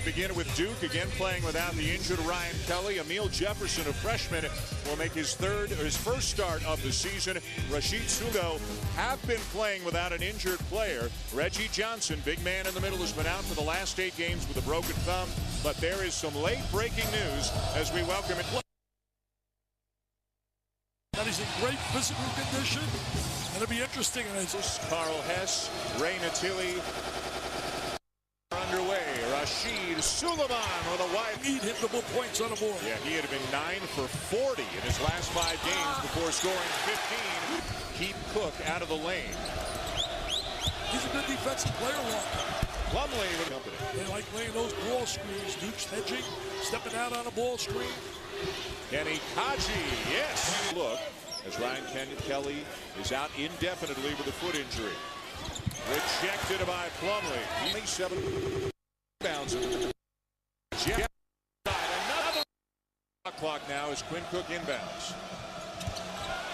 begin with Duke, again playing without the injured Ryan Kelly. Emil Jefferson, a freshman, will make his first start of the season. Rashid Sugo have been playing without an injured player. Reggie Johnson, big man in the middle, has been out for the last 8 games with a broken thumb. But there is some late breaking news as we welcome it. That he's in great physical condition. It'll be interesting. Carl Hess, Ray Natili underway. Rashid Suleiman with a wide lead, hit the points on the board. Yeah, he had been 9 for 40 in his last 5 games before scoring 15. Keep Cook out of the lane. He's a good defensive player. Plumlee with company. They like laying those ball screens. Duke's hedging, stepping out on a ball screen. Kenny Kaji, yes. Look, as Ryan Kelly is out indefinitely with a foot injury. Rejected by Plumlee. 27 bounds. Another clock now as Quinn Cook inbounds.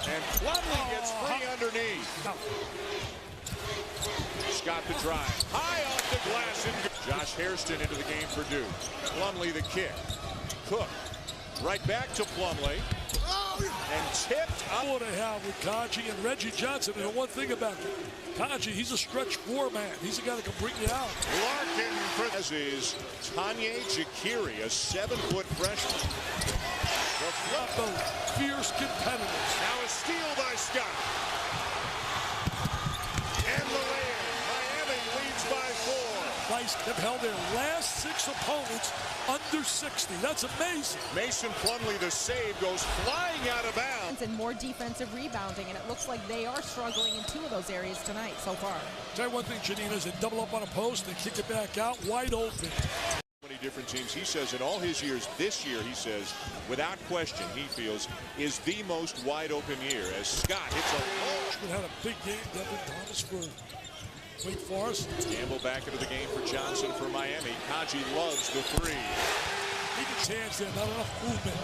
And Plumlee gets free underneath. Scott the drive. High off the glass. Josh Hairston into the game for Duke. Plumlee the kick. Cook. Right back to Plumlee. And tipped up. What they have with Kaji and Reggie Johnson. And one thing about Kaji, he's a stretch 4 man. He's a guy that can bring you out. Larkin for this is Tanya Jakiri, a 7-foot freshman. The fierce competitors. Now a steal by Scott. And the lay-in. Miami leads by 4. Have held their last 6 opponents under 60. That's amazing. Mason Plumlee, the save, goes flying out of bounds. And more defensive rebounding, and it looks like they are struggling in 2 of those areas tonight so far. Tell you one thing, Janina, is they double up on a post and kick it back out wide open. Many different teams. He says in all his years, this year, he says, without question, he feels, is the most wide open year as Scott hits a had a big game, Devin Thomas for Wake Forest. Gamble back into the game for Johnson for Miami. Kaji loves the 3. He gets hands there, not enough movement.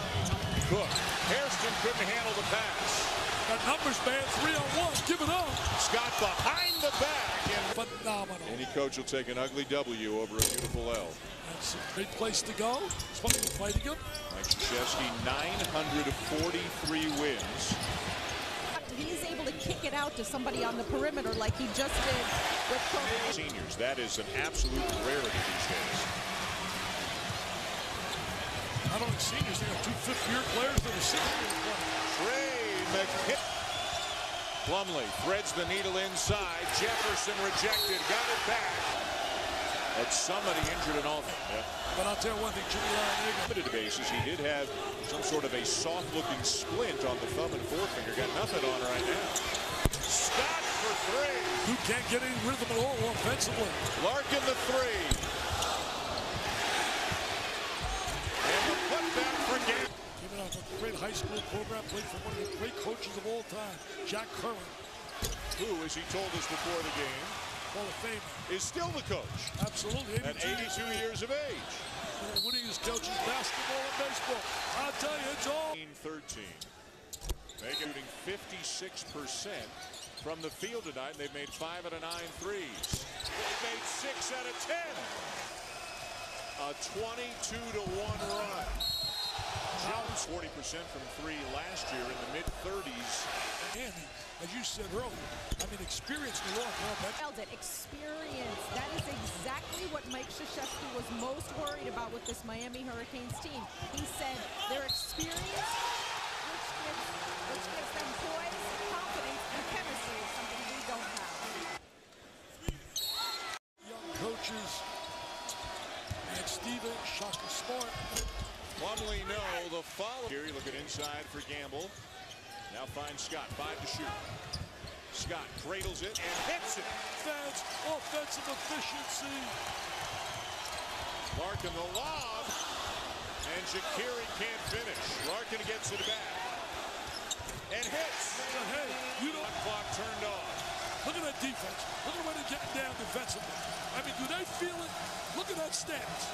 Cook. Hairston couldn't handle the pass. Got numbers, man. 3-on-1. Give it up. Scott behind the back. And phenomenal. Any coach will take an ugly W over a beautiful L. That's a great place to go. It's fun to be fighting him. Mike Krzyzewski, 943 wins. He's able to kick it out to somebody on the perimeter like he just did with Cook. Seniors, that is an absolute rarity these days. Not only seniors, they have 2 fifth-year players that are 6th-year players. Trey McKinnon. Plumlee threads the needle inside. Jefferson rejected, got it back. But somebody injured in all. Yeah. But I'll tell you one thing, Jimmy limited basis, he did have some sort of a soft-looking splint on the thumb and forefinger. Got nothing on right now. Scott for 3. Who can't get any rhythm at all offensively. Larkin the 3. And the putback for Gamble. Given out a great high school program, played for one of the great coaches of all time, Jack Curran. Who, as he told us before the game, Hall of Fame, is still the coach. Absolutely. At 82 years of age. Winning his coaches basketball and baseball. I'll tell you, it's all. 13. They're shooting 56% from the field tonight. They've made 5 out of 9 threes. They've made 6 out of 10. A 22-1 run. Jones 40% from 3 last year in the mid-30s. And as you said earlier, I mean, experience in the long run. Experience. That is exactly what Mike Krzyzewski was most worried about with this Miami Hurricanes team. He said their experience, which gives them poise, confidence, and chemistry, is something we don't have. Young coaches, and Steven, Shaka Smart. Plumlee the follow. Here, looking inside for Gamble. Now finds Scott, 5 to shoot. Scott cradles it and hits it. That's offensive efficiency. Larkin the lob. And Jakiri can't finish. Larkin gets it back. And hits. Hey, you don't. Clock turned off. Look at that defense. Look at the way they're getting down defensively. I mean, do they feel it? Look at that stance.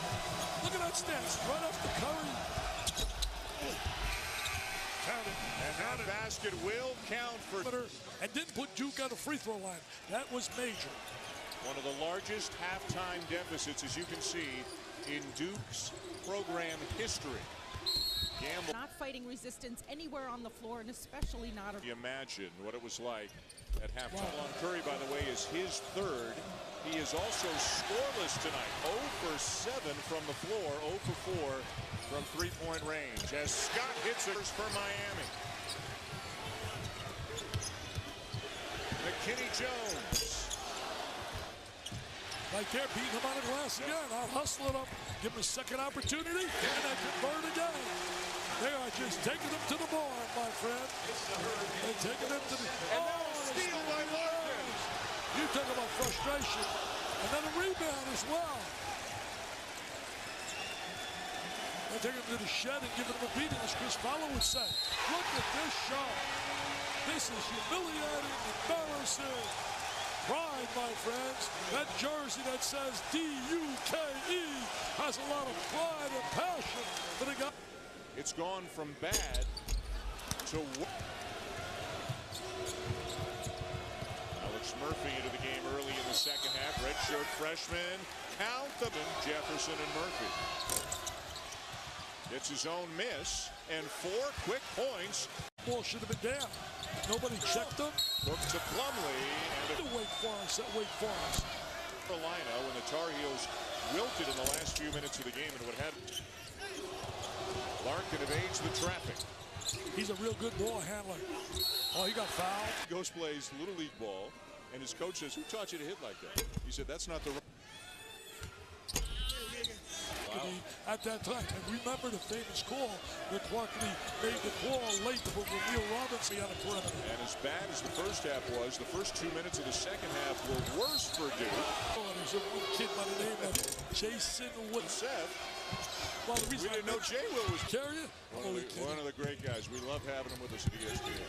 Look at that stance. Right off the Curry. And that basket will count for. And didn't put Duke on the free throw line. That was major. One of the largest halftime deficits, as you can see, in Duke's program history. Gamble. Not fighting resistance anywhere on the floor, and especially not. You imagine what it was like at halftime. Curry, by the way, is his third. He is also scoreless tonight. 0 for 7 from the floor, 0 for 4 from three-point range. As Scott hits it for Miami. McKinney Jones. Right there, beating him on the glass again. I'll hustle it up, give him a second opportunity, and I convert again. They are just taking them to the board, my friend. They're taking them to the... And now a steal by Larkin. You talk about frustration. And then a rebound as well. They're taking them to the shed and giving them a beating, as Chris Fowler would say. Look at this shot. This is humiliating, embarrassing. Pride, my friends. That jersey that says D-U-K-E has a lot of pride and passion for the guy. It's gone from bad to... Alex Murphy into the game early in the second half. Redshirt freshman. Count them. Jefferson and Murphy. Gets his own miss. And 4 quick points. Ball should have been down. Nobody checked them. Look to Plumlee. And Wake Forest at Wake Forest. Carolina when the Tar Heels wilted in the last few minutes of the game and what happened. Larkin evades the traffic. He's a real good ball handler. Oh, he got fouled. Ghost plays Little League ball, and his coach says, "Who taught you to hit like that?" He said, "That's not the." Wow. At that time, and remember the famous call where Clarkney made the call late to put Neil Robinson on the perimeter. And as bad as the first half was, the first 2 minutes of the second half were worse for Duke. Oh, there's a kid by the name of Jason Wood. Seth. Well, the reason We didn't know Jay Will was carrier. one of the great guys. We love having him with us at ESPN.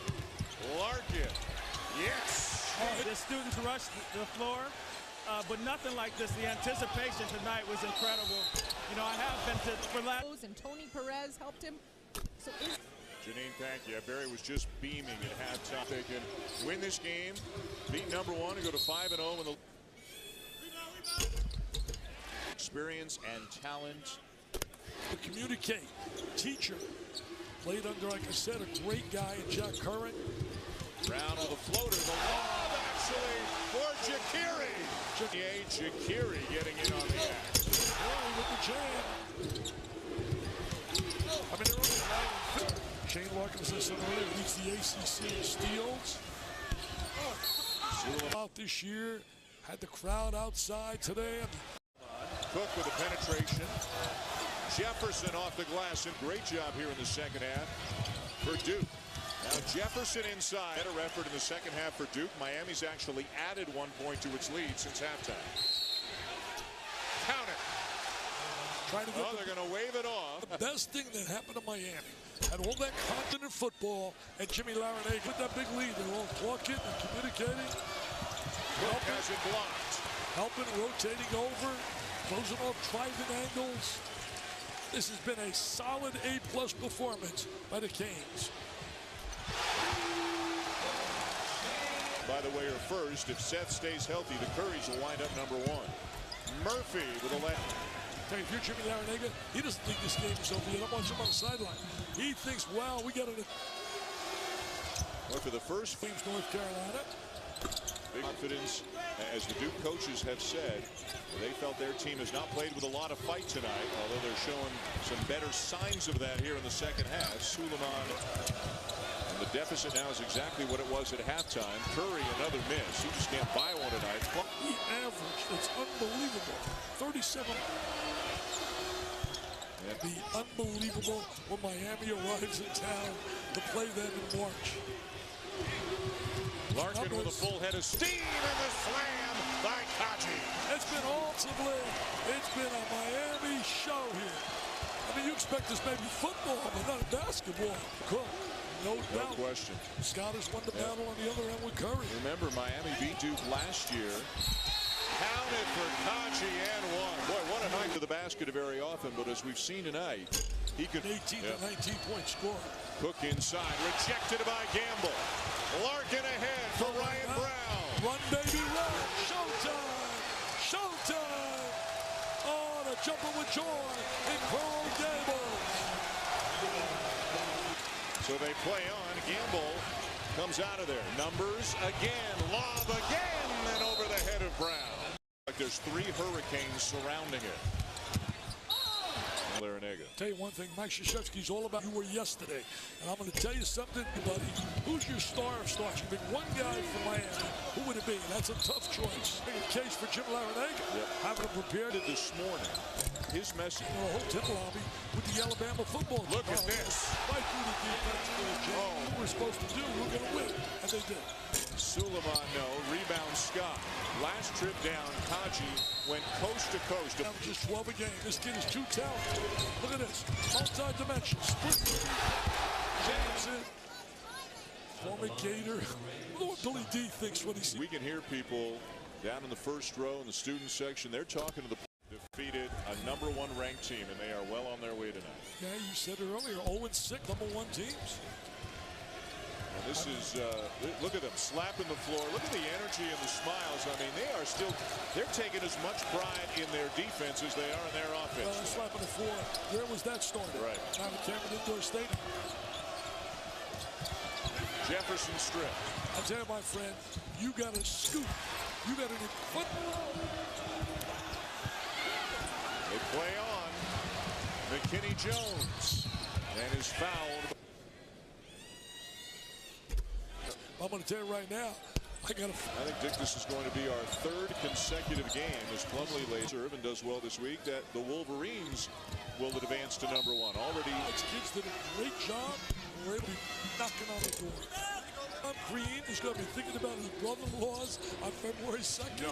Larkin. Yes. The students rushed the floor, but nothing like this. The anticipation tonight was incredible. You know, I have been to for last. And Tony Perez helped him. So is Janine, thank you. Barry was just beaming at halftime. They can win this game, beat number 1, and go to 5-0 in the experience and talent. Communicate. Teacher. Played under, like I said, a great guy in Jack Curran. Brown with a floater. The lob actually for Jakiri. Jakiri getting in on the act. With the jam. I mean, they're only 9 and 5. Shane Larkin says something earlier. Leads the ACC in steals. Out this year. Had the crowd outside today. Cook with a penetration. Jefferson off the glass, and great job here in the second half for Duke. Now Jefferson inside. Better effort in the second half for Duke. Miami's actually added 1 point to its lead since halftime. Count it. They're going to wave it off. The best thing that happened to Miami had all that continent football and Jimmy Larinaga with that big lead. They're all talking and communicating. Cook has it blocked. Helping, rotating over, closing off driving angles. This has been a solid A+ performance by the Canes. By the way, first, if Seth stays healthy, the Currys will wind up number 1. Murphy with a left. If you're Jimmy Larinaga, he doesn't think this game is over yet. I'm watching him on the sideline. He thinks, wow, we got it. Well, for the first teams, North Carolina. Big confidence, as the Duke coaches have said, they felt their team has not played with a lot of fight tonight, although they're showing some better signs of that here in the second half. Suleiman, and the deficit now is exactly what it was at halftime. Curry, another miss. He just can't buy one tonight. He averaged, it's unbelievable, 37. Be unbelievable when Miami arrives in town to play them in March. Larkin with a full head of steam and the slam by Kachi. It's been ultimately, it's been a Miami show here. I mean, you expect this maybe football, but not basketball. Cook, no doubt. No question. Scott has won the battle on the other end with Curry. Remember, Miami beat Duke last year. Counted for Kachi and one. Boy, what a night to the basket very often, but as we've seen tonight, he could 18 to 19-point score. Cook inside, rejected by Gamble. Larkin ahead for Ryan Brown. Run, baby, run. Showtime. Showtime. Oh, the jumper with joy in Coral Gables. So they play on. Gamble comes out of there. Numbers again. Lob again. And over the head of Brown. Like there's 3 Hurricanes surrounding it. Larinaga. Tell you one thing, Mike Krzyzewski's all about you were yesterday. And I'm going to tell you something, buddy. Who's your star of stars? You pick one guy from Miami. Who would it be? That's a tough choice. Make a case for Jim Larinaga. Yep. Having him prepared This morning, his message. in a hotel lobby with the Alabama football team. Look at this. Fight through the defense for Jim. What we're supposed to do, we're going to win. And they did. Suleiman, no. Rebound, Scott. Last trip down, Kaji went coast to coast. That was just 12 a game. This kid is too talented. Look at this. Multi-dimensional. Split. Jackson. Former Gator. I don't know what Billy D thinks when he sees. We can hear people down in the first row in the student section. They're talking to the defeated a #1 ranked team, and they are well on their way tonight. Yeah, you said it earlier. 0-6, #1 teams. And this is, look at them slapping the floor. Look at the energy and the smiles. I mean, they are still, they're taking as much pride in their defense as they are in their offense. Slapping the floor. Where was that started? Right. Down at Cameron Indoor Stadium. Jefferson strip. I tell you, my friend, you got to scoop. You got to foot. They play on. McKinney Jones. And is fouled. I'm going to tell you right now, I think, Dick, this is going to be our 3rd consecutive game as Plumlee lays serve and does well this week that the Wolverines will advance to #1. Already. These kids did a great job. We're able to be knocking on the door. Tom Green is going to be thinking about his brother-in-laws on February 2nd.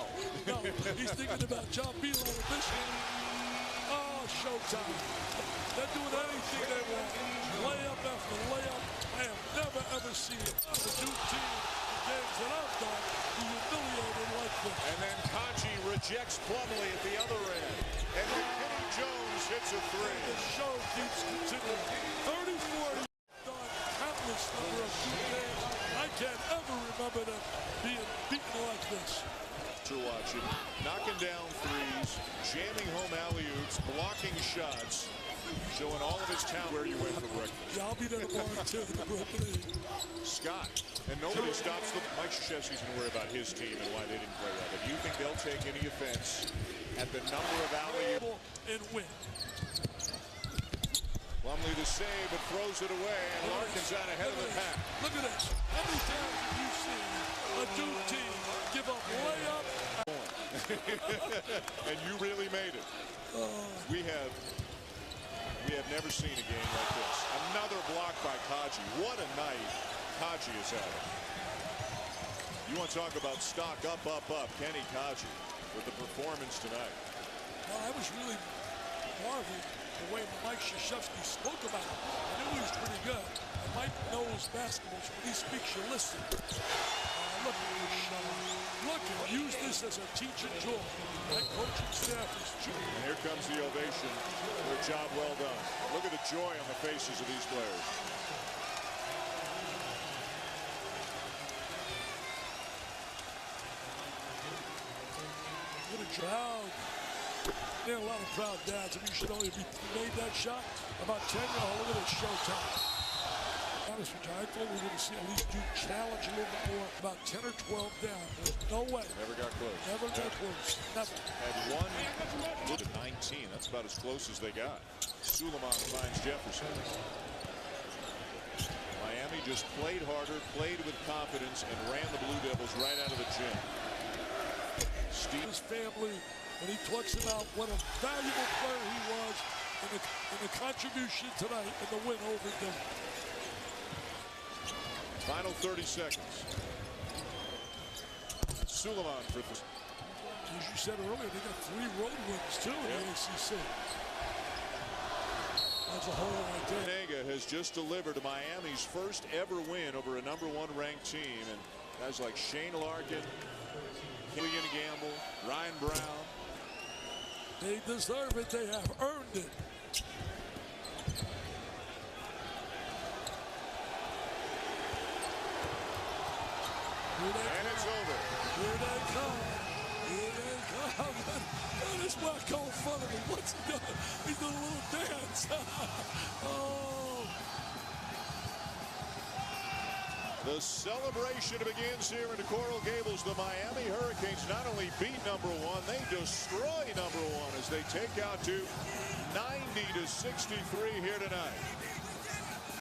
No, he's thinking about John Beal on a mission. Oh, showtime. They're doing anything they want. Layup after layup. I have never, ever seen a Duke team in games that I've done be humiliated like this. And then Kaji rejects Plumlee at the other end. And McKinney Jones hits a 3. The show keeps continuing. 30-40 done countless number of Duke games. I can't ever remember them being beaten like this. Watching, knocking down threes, jamming home alley-oops, blocking shots, showing all of his talent. Where you went for breakfast? Yeah, I'll be there tomorrow too. Scott, and nobody stops the. Mike Krzyzewski's going to worry about his team and why they didn't play well. But do you think they'll take any offense at the number of alley-oops and win? Plumlee the save, but throws it away, and Larkin's out ahead of the pack. Look at this. How many times have you seen a Duke team give up layup? And you really made it. We have never seen a game like this. Another block by Kaji. What a night Kaji is having. You want to talk about stock up. Kenny Kaji with the performance tonight. Well, I was really marveling the way Mike Krzyzewski spoke about him. I knew he was pretty good. And Mike knows basketball, so when he speaks, you listen. Look at this shot. Look and use this as a teaching tool. That coaching staff is true. And here comes the ovation. Their job well done. Look at the joy on the faces of these players. What a crowd. There are a lot of proud dads. I mean, you should only be made that shot about 10. Oh, look at this showtime. Honest with you, I thought we were going to see at least Duke challenge a little bit more, about 10 or 12 down. No way. Never got close. Never got close. Never. Had one to 19. That's about as close as they got. Suleiman finds Jefferson. Miami just played harder, played with confidence, and ran the Blue Devils right out of the gym. His family, when he talks about what a valuable player he was in the contribution tonight in the win over them. Final 30 seconds. Suleiman for this. As you said earlier, they got 3 road wins too in the ACC. That's a whole right there. Nega has just delivered Miami's first ever win over a #1 ranked team, and guys like Shane Larkin, Killian Gamble, Ryan Brown. They deserve it. They have earned it. And it's over. Here they come. Here they come. This wacko in front of me. What's he doing? He's doing a little dance. Oh. The celebration begins here in Coral Gables. The Miami Hurricanes not only beat number 1, they destroy number 1 as they take out to 90-63 here tonight.